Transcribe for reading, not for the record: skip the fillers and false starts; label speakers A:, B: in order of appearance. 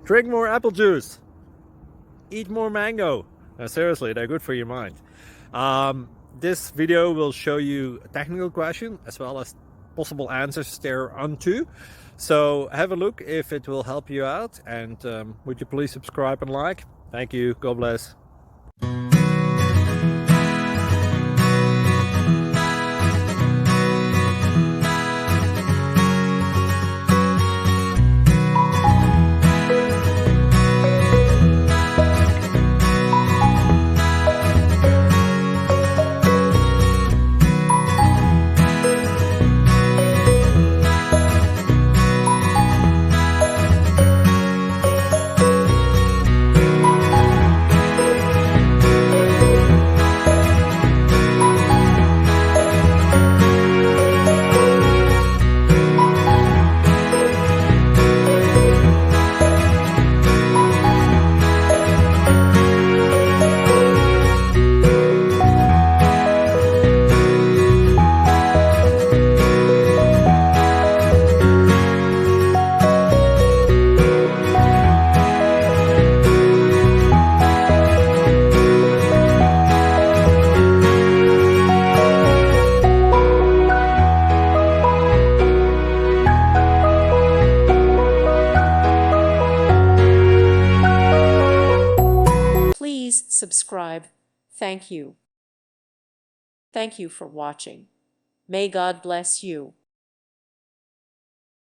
A: Drink more apple juice. Eat more mango. Seriously, they're good for your mind. This video will show you a technical question as well as possible answers thereunto. So have a look if it will help you out, and would you please subscribe and like? Thank you. God bless.
B: Please subscribe. Thank you. Thank you for watching. May God bless you.